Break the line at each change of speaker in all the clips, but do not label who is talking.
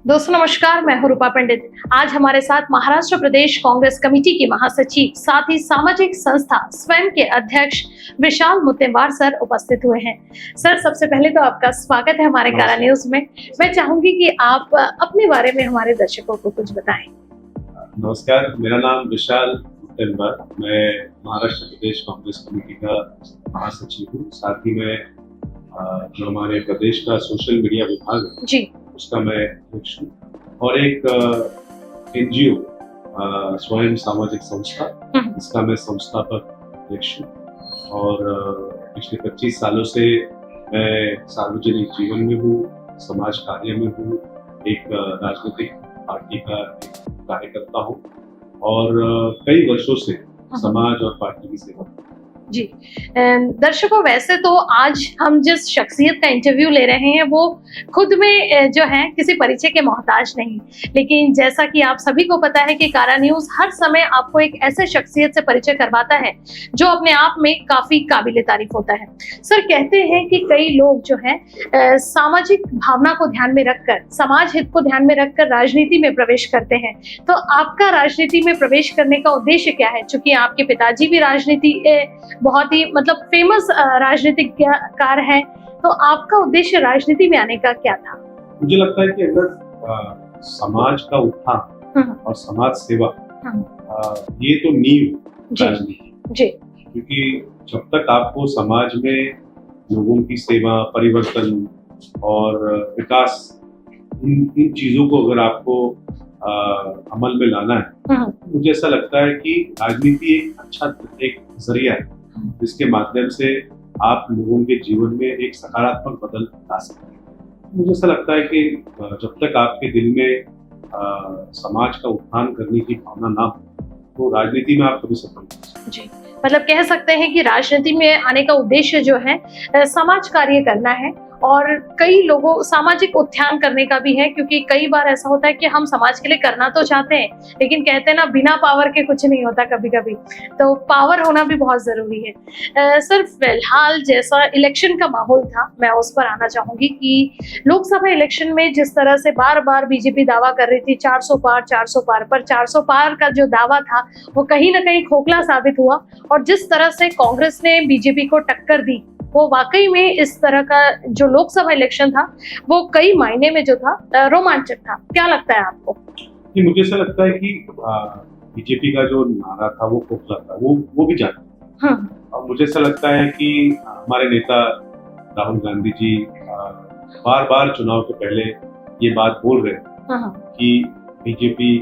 दोस्तों नमस्कार, मैं हूं रूपा पंडित। आज हमारे साथ महाराष्ट्र प्रदेश कांग्रेस कमेटी की महासचिव, साथ ही सामाजिक संस्था स्वयं के अध्यक्ष विशाल मुत्तेमवार सर उपस्थित हुए हैं। सर, सबसे पहले तो आपका स्वागत है हमारे कारा न्यूज में। मैं चाहूंगी कि आप अपने बारे में हमारे दर्शकों को कुछ बताएं।
नमस्कार, मेरा नाम विशाल मुत्तेमवार, मैं महाराष्ट्र प्रदेश कांग्रेस कमेटी का महासचिव हूँ। साथ ही मैं जो हमारे प्रदेश का सोशल मीडिया विभाग है
जी, उसका
मैं अध्यक्ष हूँ, और एक NGO स्वयं सामाजिक संस्था, इसका मैं संस्थापक अध्यक्ष हूँ। और पिछले 25 सालों से मैं सार्वजनिक जीवन में हूँ, समाज कार्य में हूँ, एक राजनीतिक पार्टी का कार्यकर्ता हूँ और कई वर्षों से समाज और पार्टी की सेवा।
जी दर्शकों, वैसे तो आज हम जिस शख्सियत का इंटरव्यू ले रहे हैं वो खुद में जो है किसी परिचय के मोहताज नहीं, लेकिन जैसा कि आप सभी को पता है कि कारा न्यूज हर समय आपको एक ऐसे शख्सियत से परिचय करवाता है जो अपने आप में काफी काबिले तारीफ होता है। सर, कहते हैं कि कई लोग जो है सामाजिक भावना को ध्यान में रखकर, समाज हित को ध्यान में रखकर राजनीति में प्रवेश करते हैं। तो आपका राजनीति में प्रवेश करने का उद्देश्य क्या है? चूंकि आपके पिताजी भी राजनीति बहुत ही फेमस राजनीतिकार है, तो आपका उद्देश्य राजनीति में आने का क्या था?
मुझे लगता है कि अगर समाज का उत्थान और समाज सेवा ये तो नींव राजनीति, क्योंकि जब तक आपको समाज में लोगों की सेवा, परिवर्तन और विकास, इन चीजों को अगर आपको अमल में लाना है, मुझे ऐसा लगता है कि राजनीति एक अच्छा एक जरिया है जिसके माध्यम से आप लोगों के जीवन में एक सकारात्मक बदल ला सकते हैं। मुझे ऐसा लगता है कि जब तक आपके दिल में समाज का उत्थान करने की भावना ना हो, तो राजनीति में आप कभी सफल नहीं हो सकते।
जी, मतलब कह सकते हैं कि राजनीति में आने का उद्देश्य जो है समाज कार्य करना है और कई लोगों सामाजिक उत्थान करने का भी है, क्योंकि कई बार ऐसा होता है कि हम समाज के लिए करना तो चाहते हैं, लेकिन कहते हैं ना, बिना पावर के कुछ नहीं होता कभी कभी, तो पावर होना भी बहुत जरूरी है। सर, फिलहाल जैसा इलेक्शन का माहौल था, मैं उस पर आना चाहूंगी कि लोकसभा इलेक्शन में जिस तरह से बार बार बीजेपी दावा कर रही थी 400 पार 400 पार, पर 400 पार का जो दावा था वो कहीं ना कहीं खोखला साबित हुआ, और जिस तरह से कांग्रेस ने बीजेपी को टक्कर दी, वो वाकई में इस तरह का जो लोकसभा इलेक्शन था वो कई मायने में जो था रोमांचक था। क्या लगता है आपको?
मुझे ऐसा लगता है कि बीजेपी का जो नारा था वो खोखला था, वो भी जाता है। और मुझे ऐसा लगता है कि हमारे नेता राहुल गांधी जी बार बार चुनाव के पहले ये बात बोल रहे हैं कि बीजेपी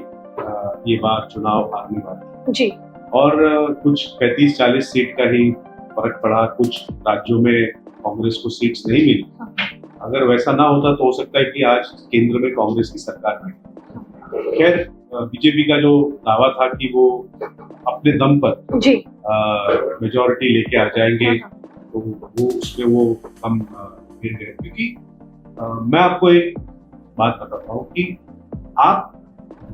ये बार चुनाव हारने वाली जी, और कुछ 35-40 सीट का ही फर्क पड़ा, कुछ राज्यों में कांग्रेस को सीट्स नहीं मिली। अगर वैसा ना होता तो हो सकता है कि आज केंद्र में कांग्रेस की सरकार में। खैर, बीजेपी का जो दावा था कि वो अपने दम पर मेजॉरिटी लेके आ जाएंगे, तो वो उसमें वो हम गिर गए। क्योंकि मैं आपको एक बात बताता हूँ कि आप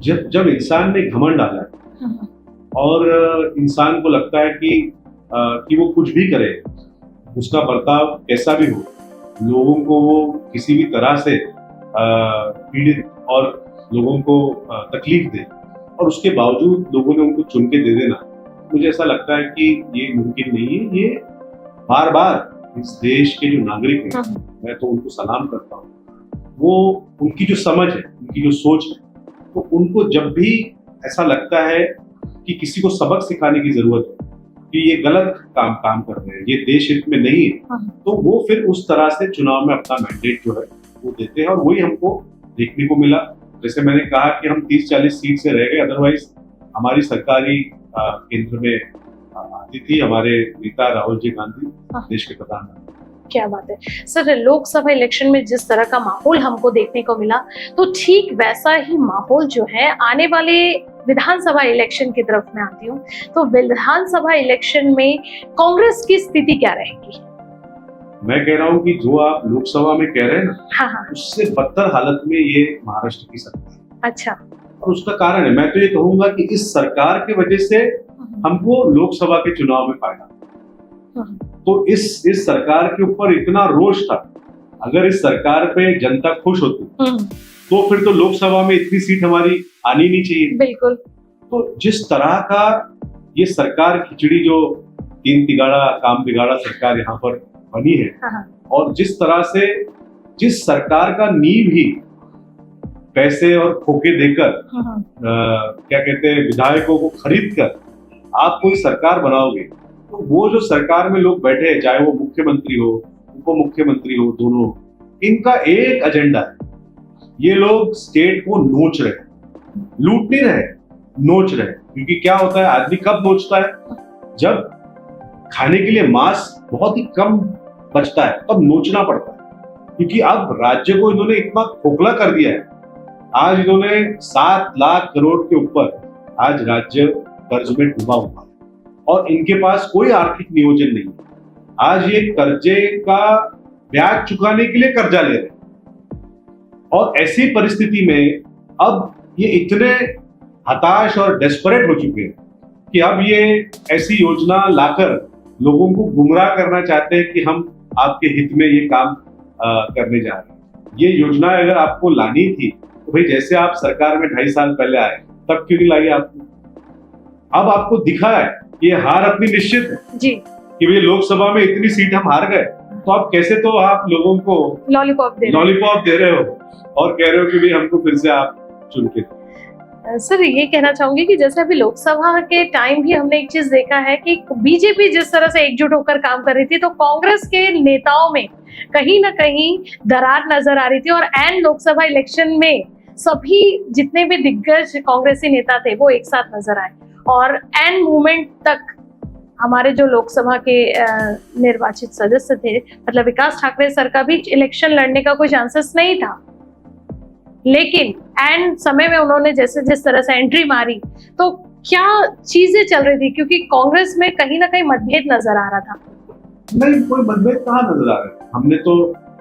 जब इंसान में घमंड आ जाए और इंसान को लगता है कि वो कुछ भी करे, उसका बर्ताव कैसा भी हो, लोगों को वो किसी भी तरह से पीड़ित और लोगों को तकलीफ दे, और उसके बावजूद लोगों ने उनको चुन के दे देना, मुझे ऐसा लगता है कि ये मुमकिन नहीं है। ये बार बार इस देश के जो नागरिक हैं, मैं तो उनको सलाम करता हूँ, वो उनकी जो समझ है, उनकी जो सोच है, तो उनको जब भी ऐसा लगता है कि किसी को सबक सिखाने की जरूरत है कि ये गलत काम कर रहे हैं, ये देश हित में नहीं है, तो वो फिर उस तरह से चुनाव में अपना मैंडेट जो है वो देते हैं, और वही हमको देखने को मिला। जैसे मैंने कहा कि हम 30-40 सीट से रह गए, अदरवाइज हमारी सरकारी केंद्र में आती थी, हमारे नेता राहुल जी गांधी देश के प्रधानमंत्री।
क्या बात है सर, लोकसभा इलेक्शन में जिस तरह का माहौल हमको देखने को मिला, तो ठीक वैसा ही माहौल जो है आने वाले विधानसभा इलेक्शन की तरफ मैं आती हूँ। तो विधानसभा इलेक्शन में कांग्रेस की स्थिति क्या रहेगी?
मैं कह रहा हूँ कि जो आप लोकसभा में कह रहे हैं ना, उससे बदतर हालत में ये महाराष्ट्र की सरकार।
अच्छा।
और उसका कारण है, मैं तो ये कहूंगा कि इस सरकार के वजह से हमको लोकसभा के चुनाव में फायदा। तो इस सरकार के ऊपर इतना रोष था, अगर इस सरकार पे जनता खुश होती तो फिर तो लोकसभा में इतनी सीट हमारी आनी नहीं चाहिए।
बिल्कुल।
तो जिस तरह का ये सरकार खिचड़ी जो तीन तिगाड़ा काम बिगाड़ा सरकार यहाँ पर बनी है, और जिस तरह से जिस सरकार का नींव ही पैसे और खोके देकर क्या कहते हैं विधायकों को खरीद कर आप कोई सरकार बनाओगे, तो वो जो सरकार में लोग बैठे हैं, चाहे वो मुख्यमंत्री हो उप मुख्यमंत्री हो, दोनों, इनका एक एजेंडा है, ये लोग स्टेट को नोच रहे, लूट नहीं रहे, नोच रहे। क्योंकि क्या होता है, आदमी कब नोचता है, जब खाने के लिए मांस बहुत ही कम बचता है तब नोचना पड़ता है। क्योंकि अब राज्य को इन्होंने इतना खोखला कर दिया है, आज इन्होंने 7 लाख करोड़ के ऊपर आज राज्य कर्ज में डूबा हुआ है और इनके पास कोई आर्थिक नियोजन नहीं है। आज ये कर्जे का ब्याज चुकाने के लिए कर्जा ले रहे हैं और ऐसी परिस्थिति में अब ये इतने हताश और डेस्परेट हो चुके हैं कि अब ये ऐसी योजना लाकर लोगों को गुमराह करना चाहते हैं कि हम आपके हित में ये काम करने जा रहे हैं। ये योजना अगर आपको लानी थी तो भाई जैसे आप सरकार में 2.5 साल पहले आए तब क्यों नहीं लाई आपको? अब आपको दिखा है कि ये हार अपनी निश्चित है जी, कि भाई लोकसभा में इतनी सीट हम हार गए, तो आप कैसे तो आप लोगों को लॉलीपॉप दे रहे हो और कह रहे हो कि भाई हमको फिर से आप चुन के।
सर ये कहना चाहूंगी कि जैसे अभी लोकसभा के टाइम भी हमने एक चीज देखा है कि बीजेपी जिस तरह से एकजुट होकर काम कर रही थी, तो कांग्रेस के नेताओं में कहीं ना कहीं दरार नजर आ रही थी और एन लोकसभा इलेक्शन में सभी जितने भी दिग्गज कांग्रेसी नेता थे वो एक साथ नजर आए और एन मूवमेंट तक हमारे जो लोकसभा के निर्वाचित सदस्य थे, मतलब विकास ठाकरे सर का भी इलेक्शन लड़ने का कोई चांसेस नहीं था, लेकिन एंड समय में उन्होंने जैसे जिस तरह से एंट्री मारी तो क्या चीजें चल रही थी, क्योंकि कांग्रेस में कहीं ना कहीं मतभेद नजर आ रहा था।
नहीं, कोई मतभेद कहाँ नजर आ रहा है। हमने तो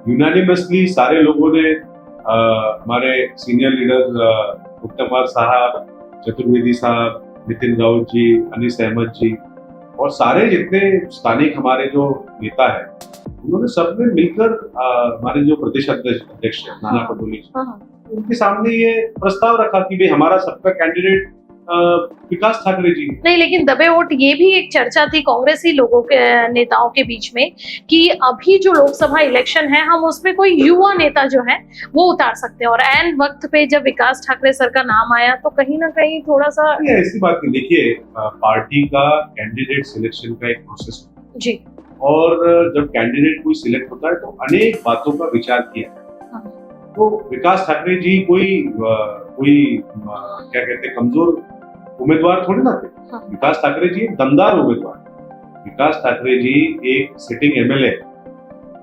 यूनानिमसली सारे लोगों ने हमारे सीनियर लीडर उत्तम साहब, चतुर्वेदी साहब, नितिन राउत जी, अनीस अहमद जी और सारे जितने स्थानिक हमारे जो नेता है, उन्होंने सबने मिलकर हमारे जो प्रदेश अध्यक्ष है नाना पटोले जी, उनके सामने ये प्रस्ताव रखा कि भाई हमारा सबका कैंडिडेट विकास ठाकरे जी।
नहीं, लेकिन दबे वोट ये भी एक चर्चा थी कांग्रेसी लोगों के नेताओं के बीच में कि अभी जो लोकसभा इलेक्शन है हम उसमें कोई युवा नेता जो है वो उतार सकते हैं, और एन वक्त पे जब विकास ठाकरे सर का नाम आया तो कहीं ना कहीं थोड़ा सा
ऐसी बात नहीं। देखिए, पार्टी का कैंडिडेट सिलेक्शन का एक प्रोसेस होता है जी, और जब कैंडिडेट कोई सिलेक्ट होता है तो अनेक बातों का विचार किया जाता है। तो विकास ठाकरे जी कोई क्या कहते हैं कमजोर उम्मीदवार थोड़ी ना थे। विकास ठाकरे जी एक दमदार उम्मीदवार। विकास ठाकरे जी एक सिटिंग एमएलए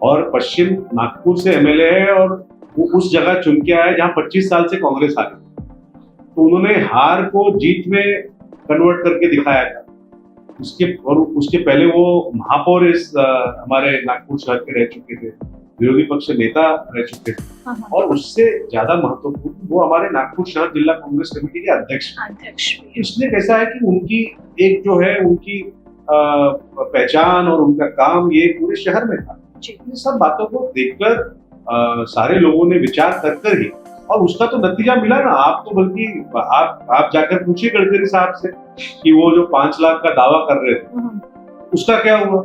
और पश्चिम नागपुर से एमएलए है और वो उस जगह चुन के आया जहां 25 साल से कांग्रेस आ रही, तो उन्होंने हार को जीत में कन्वर्ट करके दिखाया था। उसके पहले वो महापौर इस हमारे नागपुर शहर के रह चुके थे, विरोधी पक्ष नेता रह चुके थे, और उससे ज्यादा महत्वपूर्ण वो हमारे नागपुर शहर जिला कांग्रेस कमेटी के अध्यक्ष। इसलिए कैसा है कि उनकी एक जो है उनकी पहचान और उनका काम ये पूरे शहर में था। ये सब बातों को देखकर सारे लोगों ने विचार कर ही, और उसका तो नतीजा मिला ना। आप तो बल्कि आप जाकर पूछिए गडकरी साहब से कि वो जो 5 लाख का दावा कर रहे थे उसका क्या हुआ।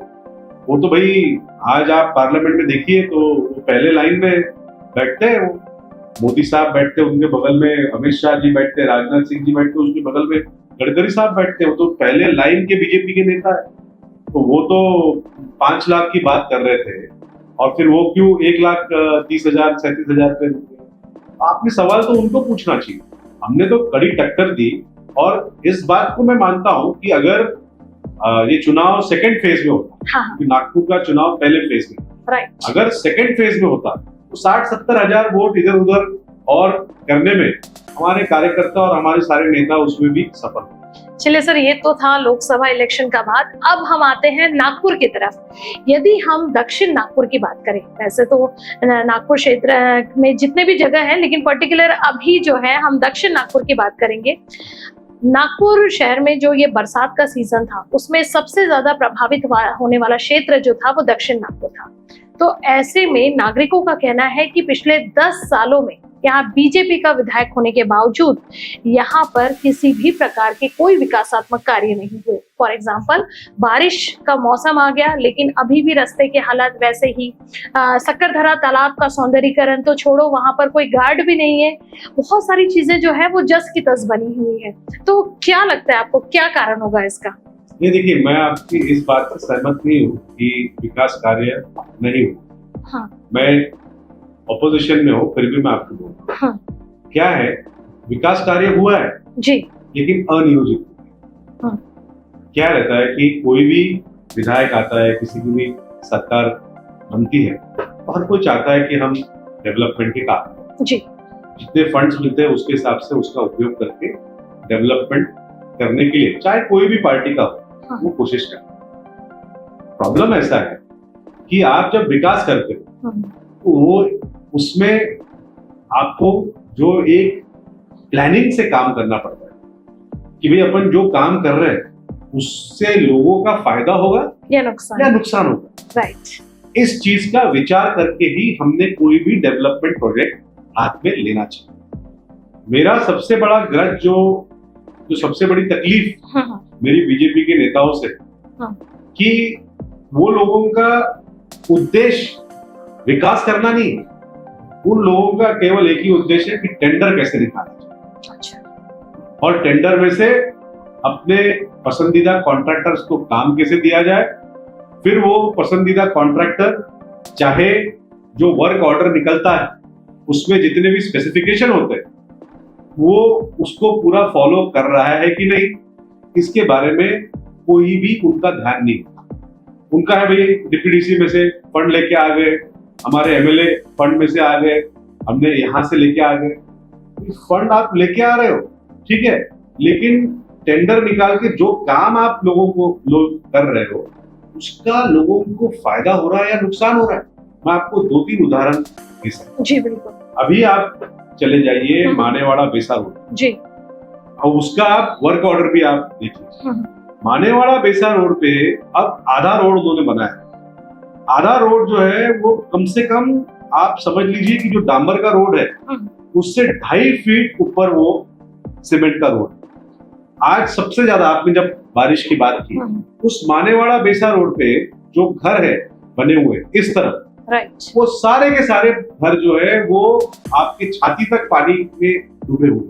वो तो भाई आज आप पार्लियामेंट में देखिए तो वो पहले लाइन में बैठते हैं, वो मोदी साहब बैठते हैं, उनके बगल में अमित शाह जी बैठते हैं, राजनाथ सिंह जी बैठते हैं, उसके बगल में गडकरी साहब बैठते हैं। वो तो पहले लाइन के बीजेपी के नेता है। तो वो तो 5 लाख की बात कर रहे थे और फिर वो क्यों 1,30,000-37,000 पे रुके। आपने सवाल तो उनको पूछना चाहिए। हमने तो कड़ी टक्कर दी, और इस बात को मैं मानता हूं कि अगर ये चुनाव सेकंड फेज में होता, नागपुर का चुनाव पहले फेज में, अगर सेकंड फेज में होता तो 60-70 हजार वोट इधर उधर और करने में हमारे कार्यकर्ता और हमारे सारे नेता उसमें भी सफल।
चलिए सर, ये तो था लोकसभा इलेक्शन का बात। अब हम आते हैं नागपुर की तरफ। यदि हम दक्षिण नागपुर की बात करें, वैसे तो नागपुर क्षेत्र में जितने भी जगह है, लेकिन पर्टिकुलर अभी जो है हम दक्षिण नागपुर की बात करेंगे। नागपुर शहर में जो ये बरसात का सीजन था उसमें सबसे ज्यादा प्रभावित होने वाला क्षेत्र जो था वो दक्षिण नागपुर था। तो ऐसे में नागरिकों का कहना है कि पिछले 10 सालों में यहाँ बीजेपी का विधायक होने के बावजूद यहाँ पर किसी भी प्रकार के कोई विकासात्मक कार्य नहीं हुए। फॉर एग्जाम्पल, बारिश का मौसम आ गया लेकिन अभी भी रास्ते के हालात वैसे ही। सक्करधरा तालाब का सौंदर्यीकरण तो छोड़ो, वहां पर कोई गार्ड भी नहीं है। बहुत सारी चीजें जो है वो जस की तस बनी हुई है। तो क्या लगता है आपको, क्या कारण होगा इसका?
ये देखिए, मैं आपकी इस बात से सहमत नहीं हूँ कि विकास कार्य नहीं हुआ।
हाँ।
मैं ऑपोजिशन में हूँ, फिर भी मैं आपको बोलूँ।
हाँ।
क्या है, विकास कार्य हुआ है
जी,
लेकिन अनियोजित।
हाँ।
क्या रहता है कि कोई भी विधायक आता है, किसी की भी सरकार बनती है, हर कोई चाहता है कि हम डेवलपमेंट के काम करें।
जी,
जितने फंड्स मिलते हैं उसके हिसाब से उसका उपयोग करके डेवलपमेंट करने के लिए, चाहे कोई भी पार्टी का हो,
हाँ।
वो कोशिश करते हैं। प्रॉब्लम ऐसा है कि आप जब विकास करते हो तो वो उसमें आपको जो एक प्लानिंग से काम करना पड़ता है कि भाई अपन जो काम कर रहे हैं उससे लोगों का फायदा होगा
या
नुकसान होगा।
राइट।
इस चीज का विचार करके ही हमने कोई भी डेवलपमेंट प्रोजेक्ट हाथ में लेना चाहिए। मेरा सबसे बड़ा ग्रज जो सबसे बड़ी तकलीफ मेरी बीजेपी के नेताओं से, कि वो लोगों का उद्देश्य विकास करना नहीं, उन लोगों का केवल एक ही उद्देश्य है कि टेंडर कैसे निकाला जाए।
अच्छा।
और टेंडर में से अपने पसंदीदा कॉन्ट्रैक्टर्स को काम कैसे दिया जाए, फिर वो पसंदीदा कॉन्ट्रैक्टर चाहे जो वर्क ऑर्डर निकलता है उसमें जितने भी स्पेसिफिकेशन होते हैं वो उसको पूरा फॉलो कर रहा है कि नहीं, इसके बारे में कोई भी उनका ध्यान नहीं। उनका है भाई डीपीडीसी में से फंड लेके आ गए, हमारे एमएलए फंड में से आ गए, हमने यहां से लेके आ गए। फंड आप लेके आ रहे हो, ठीक है, लेकिन टेंडर निकाल के जो काम आप लोग कर रहे हो उसका लोगों को फायदा हो रहा है या नुकसान हो रहा है। मैं आपको 2-3 उदाहरण दे सकता हूं।
जी बिल्कुल।
अभी आप चले जाइए मानेवाड़ा बेसा रोड
जी,
और उसका आप वर्क ऑर्डर भी आप देखिए। मानेवाड़ा बेसा रोड पे अब आधा रोड उन्होंने बनाया। आधा रोड जो है वो कम से कम आप समझ लीजिए कि जो डांबर का रोड है उससे 2.5 फीट ऊपर वो सीमेंट का रोड। आज सबसे ज्यादा आपने जब बारिश की बात की, उस मानेवाड़ा बेसा रोड पे जो घर है बने हुए इस तरफ,
राइट,
वो सारे के सारे घर जो है वो आपके छाती तक पानी में डूबे हुए।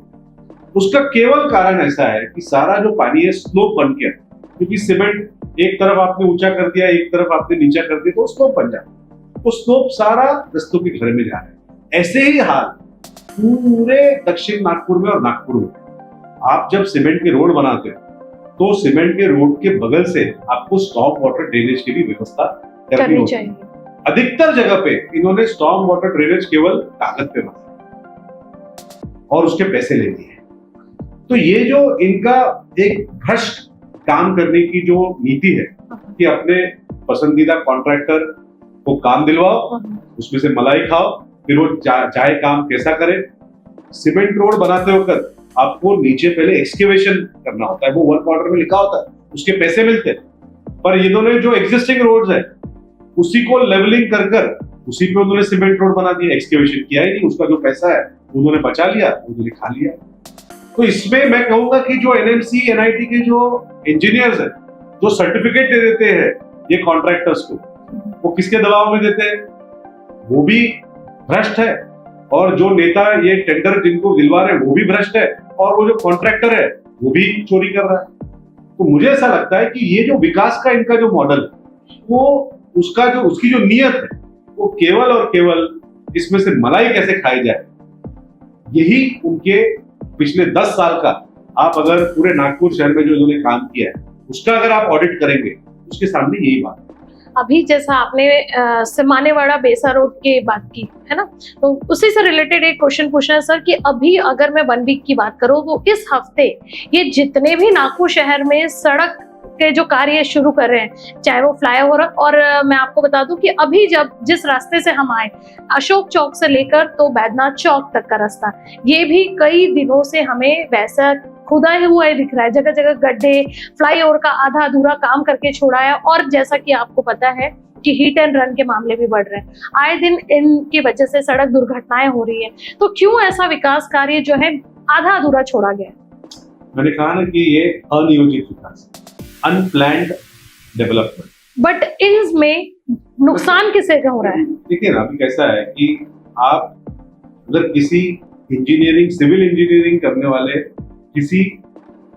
उसका केवल कारण ऐसा है कि सारा जो पानी है स्लोप बन गया, क्योंकि सीमेंट एक तरफ आपने ऊंचा कर दिया, एक तरफ आपने नीचा कर दिया, तो स्लोप बन जाता। वो स्लोप सारा रस्तों के घर में जा रहा है। ऐसे ही हाल पूरे दक्षिण नागपुर में और नागपुर में। आप जब सीमेंट के रोड बनाते हो तो सीमेंट के रोड के बगल से आपको स्टॉर्म वाटर ड्रेनेज की भी व्यवस्था करनी चाहिए। अधिकतर जगह पे इन्होंने स्टॉर्म वाटर ड्रेनेज केवल कागज पे बनाया और उसके पैसे ले लिए। तो ये जो इनका एक भ्रष्ट काम करने की जो नीति है कि अपने पसंदीदा कॉन्ट्रैक्टर को काम दिलवाओ, उसमें से मलाई खाओ, फिर वो चाहे काम कैसा करे। सीमेंट रोड बनाते वक्त आपको नीचे पहले एक्सकेवेशन करना होता है, वो वर्क ऑर्डर में लिखा होता है, उसके पैसे मिलते हैं। पर इन्होंने जो एग्जिस्टिंग रोड्स है उसी को लेवलिंग कर उसी पे उन्होंने सीमेंट रोड बना दिया, एक्सकेवेशन किया ही नहीं। उसका जो पैसा है उन्होंने बचा लिया, उन्होंने खा लिया। तो इसमें मैं कहूंगा कि जो एनएमसी एनआईटी के जो इंजीनियर्स हैं, जो सर्टिफिकेट दे देते हैं ये कॉन्ट्रैक्टर्स को, वो किसके दबाव में देते हैं? वो भी भ्रष्ट है। और जो नेता ये टेंडर जिनको दिलवा रहे हैं वो भी भ्रष्ट है, और वो जो कॉन्ट्रैक्टर है वो भी चोरी कर रहा है। तो मुझे ऐसा लगता है कि ये जो विकास का इनका जो मॉडल है वो उसकी जो नियत है वो केवल और केवल इसमें से मलाई कैसे खाई जाए, यही उनके पिछले 10 साल का, आप अगर पूरे नागपुर शहर में जो इन्होंने काम किया है उसका अगर आप ऑडिट करेंगे उसके सामने यही बात है।
अभी जैसा आपने मानेवाड़ा बेसा रोड की बात की है ना, तो उसी से रिलेटेड एक क्वेश्चन पूछना है सर कि अभी अगर मैं 1 वीक की बात करूं तो इस हफ्ते ये जितने भी नागपुर शहर में सड़क के जो कार्य शुरू कर रहे हैं, चाहे वो फ्लाईओवर, और मैं आपको बता दूं कि अभी जिस रास्ते से हम आए, अशोक चौक से लेकर तो बैद्यनाथ चौक तक का रास्ता, ये भी कई दिनों से हमें वैसा खुदा हुआ ही दिख रहा है। जगह जगह गड्ढे, फ्लाईओवर का आधा अधूरा काम करके छोड़ा है। और जैसा कि आपको पता है कि हिट एंड रन के मामले भी बढ़ रहे हैं, आए दिन इनकी वजह से सड़क दुर्घटनाएं हो रही है, तो क्यों ऐसा विकास कार्य जो है आधा अधूरा छोड़ा गया?
मैंने कहा ना कि ये अनियोजित विकास, अनप्लैन्ड डेवलपमेंट।
बट इनमें नुकसान किसे का हो रहा है?
देखिए ना, अभी कैसा है कि आप अगर किसी इंजीनियरिंग, सिविल इंजीनियरिंग करने वाले किसी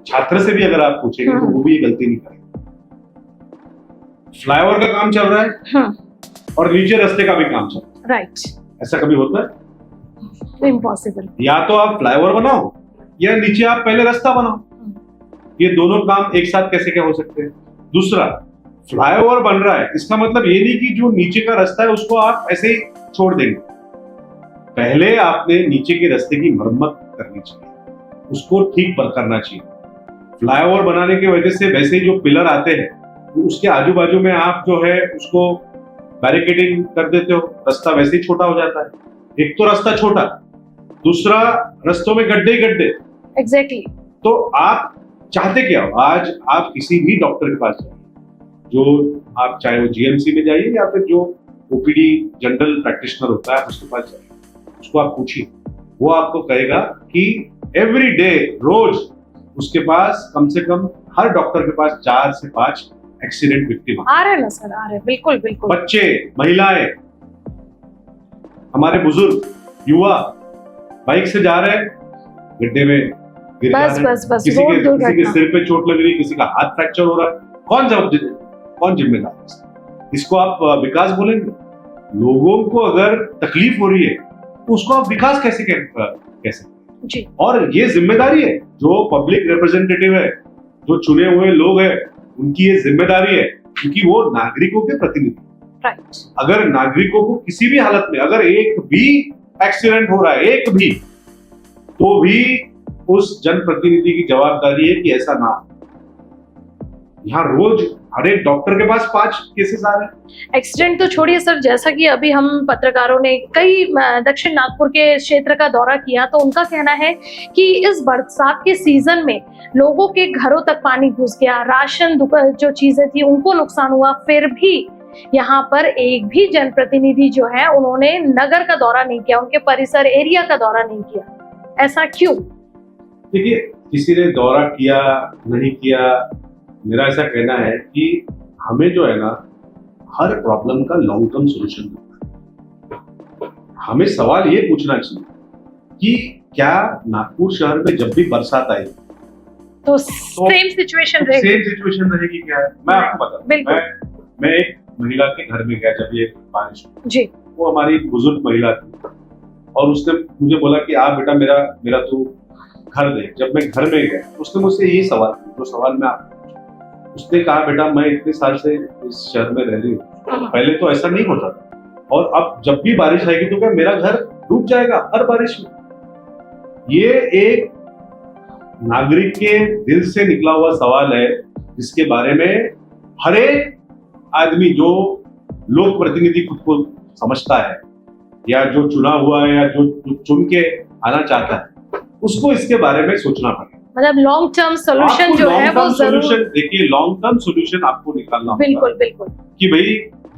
छात्र से भी अगर आप पूछेंगे तो वो भी ये गलती नहीं करेगा। फ्लाईओवर का काम चल रहा है और नीचे रास्ते का भी काम चल रहा है,
राइट,
ऐसा कभी होता है?
इम्पॉसिबल।
या तो आप फ्लाईओवर बनाओ या नीचे आप पहले रास्ता बनाओ, ये दोनों काम एक साथ कैसे क्या हो सकते हैं? दूसरा, फ्लाईओवर बन रहा है, इसका मतलब ये नहीं कि जो नीचे का रास्ता है उसको आप ऐसे ही छोड़ देंगे। पहले आपने नीचे के रास्ते की मरम्मत करनी चाहिए, उसको ठीक करना चाहिए। फ्लाईओवर बनाने की वजह से वैसे ही जो पिलर आते हैं उसके आजू बाजू में आप जो है उसको बैरिकेडिंग कर देते हो, रास्ता वैसे ही छोटा हो जाता है। एक तो रास्ता छोटा, दूसरा रास्तों में गड्ढे ही गड्ढे।
एग्जैक्टली।
तो आप चाहते क्या हो? आज आप किसी भी डॉक्टर के पास जाइए, जो आप चाहे वो जीएमसी में जाइए या फिर जो ओपीडी जनरल प्रैक्टिशनर होता है उसके पास जाइए, उसको आप पूछिए, वो आपको कहेगा कि एवरी डे, रोज उसके पास कम से कम हर डॉक्टर के पास 4 से 5 एक्सीडेंट विक्टिम
आ रहे हैं ना सर, आ रहे हैं, बिल्कुल बिल्कुल।
बच्चे, महिलाएं, हमारे बुजुर्ग, युवा बाइक से जा रहे हैं, गड्ढे में गिर जा
बस
रहे हैं,
बस बस,
किसी
रोड
के
दुर्घटना।
सिर पे चोट लग रही है, किसी का हाथ फ्रैक्चर हो रहा है। कौन जिम्मेदार है? इसको आप विकास बोलेंगे? लोगों को अगर तकलीफ हो रही है तो उसको आप विकास कैसे कह सकते?
जी।
और ये जिम्मेदारी है जो पब्लिक रिप्रेजेंटेटिव है, जो चुने हुए लोग हैं, उनकी ये जिम्मेदारी है, क्योंकि वो नागरिकों के प्रतिनिधि।
राइट।
अगर नागरिकों को किसी भी हालत में अगर एक भी एक्सीडेंट हो रहा है, एक भी, तो भी उस जनप्रतिनिधि की जवाबदारी है कि ऐसा ना हो। यहाँ रोज हर एक डॉक्टर के पास 5 केसेस आ रहे हैं।
एक्सीडेंट तो छोड़िए सर, जैसा कि अभी हम पत्रकारों ने कई दक्षिण नागपुर के क्षेत्र का दौरा किया, तो उनका कहना है कि इस बरसात के सीजन में लोगों के घरों तक पानी घुस गया, राशन जो चीजें थी उनको नुकसान हुआ, फिर भी यहाँ पर एक भी जनप्रतिनिधि जो है उन्होंने नगर का दौरा नहीं किया, उनके परिसर एरिया का दौरा नहीं किया। ऐसा क्यों?
देखिए, किसी ने दौरा किया नहीं किया, मेरा ऐसा कहना है कि हमें जो है ना हर प्रॉब्लम का लॉन्ग टर्म सोल्यूशन, हमें सवाल ये पूछना चाहिए कि क्या नागपुर शहर में जब भी बरसात आई
तो सेम सिचुएशन रहेगी?
सेम सिचुएशन रहेगी क्या? मैं आपको बता, मैं एक महिला के घर में गया जब ये बारिश हुई
जी।
वो हमारी बुजुर्ग महिला थी और उसने मुझे बोला कि आप बेटा मेरा तू घर देख। जब मैं घर में गया उसने मुझसे यही सवाल किया, जो सवाल मैं आपको, उसने कहा बेटा मैं इतने साल से इस शहर में रह रही हूँ, पहले तो ऐसा नहीं होता था और अब जब भी बारिश आएगी तो क्या मेरा घर डूब जाएगा हर बारिश में? ये एक नागरिक के दिल से निकला हुआ सवाल है जिसके बारे में हर एक आदमी जो लोक प्रतिनिधि खुद को समझता है या जो चुना हुआ है या जो चुन के आना चाहता है उसको इसके बारे में सोचना पड़ेगा।
मतलब लॉन्ग टर्म सोल्यूशन जो है वो जरूर,
देखिए लॉन्ग टर्म सोल्यूशन आपको निकालना होगा।
बिल्कुल बिल्कुल,
कि भाई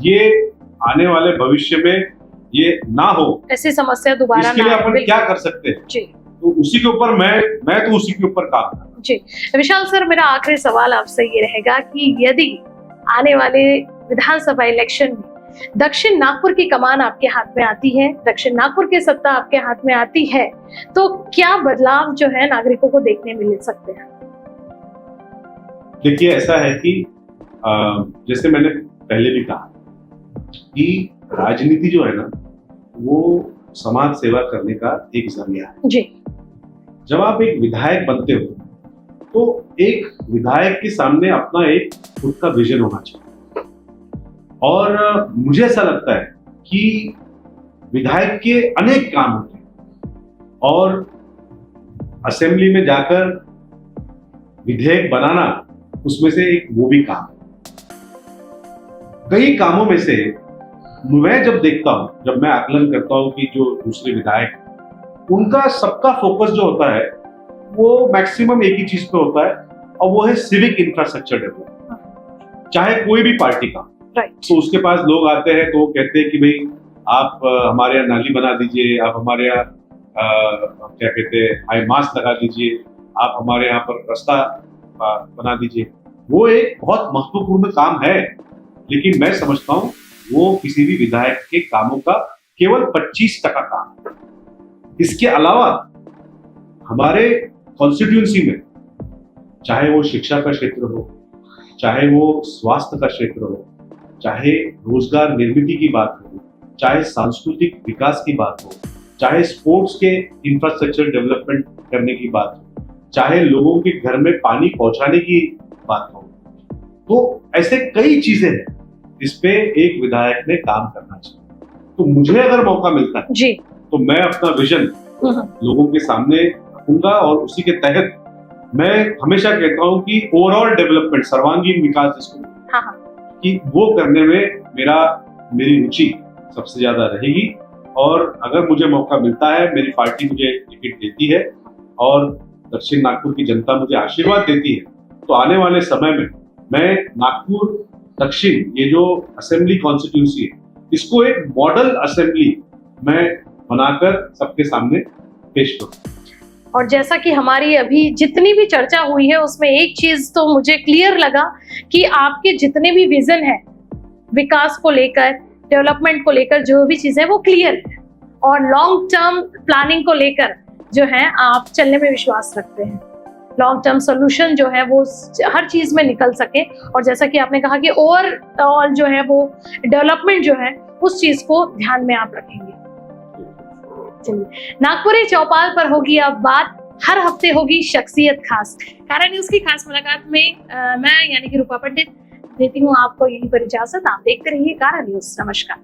ये आने वाले भविष्य में ये ना हो,
ऐसी समस्या दोबारा
इसके
ना
लिए
आए।
अपन क्या कर सकते हैं?
जी,
तो उसी के ऊपर मैं तो उसी के ऊपर काम कर।
जी विशाल सर, मेरा आखिरी सवाल आपसे ये रहेगा कि यदि आने वाले विधानसभा इलेक्शन में दक्षिण नागपुर की कमान आपके हाथ में आती है, दक्षिण नागपुर की सत्ता आपके हाथ में आती है, तो क्या बदलाव जो है नागरिकों को देखने मिल सकते हैं?
देखिए ऐसा है कि जैसे मैंने पहले भी कहा कि राजनीति जो है ना वो समाज सेवा करने का एक जरिया है।
जी।
जब आप एक विधायक बनते हो तो एक विधायक के सामने अपना एक खुद का विजन होना चाहिए और मुझे ऐसा लगता है कि विधायक के अनेक काम होते हैं और असेंबली में जाकर विधेयक बनाना उसमें से एक वो भी काम है। कई कामों में से मैं जब देखता हूं, जब मैं आकलन करता हूं कि जो दूसरे विधायक उनका सबका फोकस जो होता है वो मैक्सिमम एक ही चीज पे होता है और वो है सिविक इंफ्रास्ट्रक्चर डेवलपमेंट, चाहे कोई भी पार्टी का।
राइट।
तो उसके पास लोग आते हैं तो वो कहते हैं कि भाई आप हमारे यहाँ नाली बना दीजिए, आप हमारे यहाँ क्या कहते हैं हाई मास्क लगा दीजिए, आप हमारे यहाँ पर रास्ता बना दीजिए। वो एक बहुत महत्वपूर्ण काम है, लेकिन मैं समझता हूँ वो किसी भी विधायक के कामों का केवल 25% काम है। इसके अलावा हमारे कॉन्स्टिट्यूंसी में चाहे वो शिक्षा का क्षेत्र हो, चाहे वो स्वास्थ्य का क्षेत्र हो, चाहे रोजगार निर्मित की बात हो, चाहे सांस्कृतिक विकास की बात हो, चाहे स्पोर्ट्स के इंफ्रास्ट्रक्चर डेवलपमेंट करने की बात हो, चाहे लोगों के घर में पानी पहुंचाने की बात हो, तो ऐसे कई चीजें हैं जिसपे एक विधायक ने काम करना चाहिए। तो मुझे अगर मौका मिलता है
जी,
तो मैं अपना विजन लोगों के सामने रखूंगा और उसी के तहत मैं हमेशा कहता हूं कि ओवरऑल डेवलपमेंट, सर्वांगीण विकास जिसको
हाँ,
कि वो करने में मेरी रुचि सबसे ज्यादा रहेगी। और अगर मुझे मौका मिलता है, मेरी पार्टी मुझे टिकट देती है और दक्षिण नागपुर की जनता मुझे आशीर्वाद देती है, तो आने वाले समय में मैं नागपुर दक्षिण ये जो असेंबली कॉन्स्टिट्यूंसी है, इसको एक मॉडल असेंबली मैं बनाकर सबके सामने पेश करूँ।
और जैसा कि हमारी अभी जितनी भी चर्चा हुई है उसमें एक चीज तो मुझे क्लियर लगा कि आपके जितने भी विजन है विकास को लेकर, डेवलपमेंट को लेकर, जो भी चीजें वो क्लियर है और लॉन्ग टर्म प्लानिंग को लेकर जो है आप चलने में विश्वास रखते हैं। लॉन्ग टर्म सोल्यूशन जो है वो हर चीज में निकल सके, और जैसा कि आपने कहा कि ओवरऑल जो है वो डेवलपमेंट जो है उस चीज को ध्यान में आप रखेंगे। चलिए, नागपुरी चौपाल पर होगी अब बात, हर हफ्ते होगी शख्सियत खास। कारा न्यूज की खास मुलाकात में मैं यानी कि रूपा पंडित देती हूँ आपको यहीं पर इजाजत। आप देखते रहिए कारा न्यूज। नमस्कार।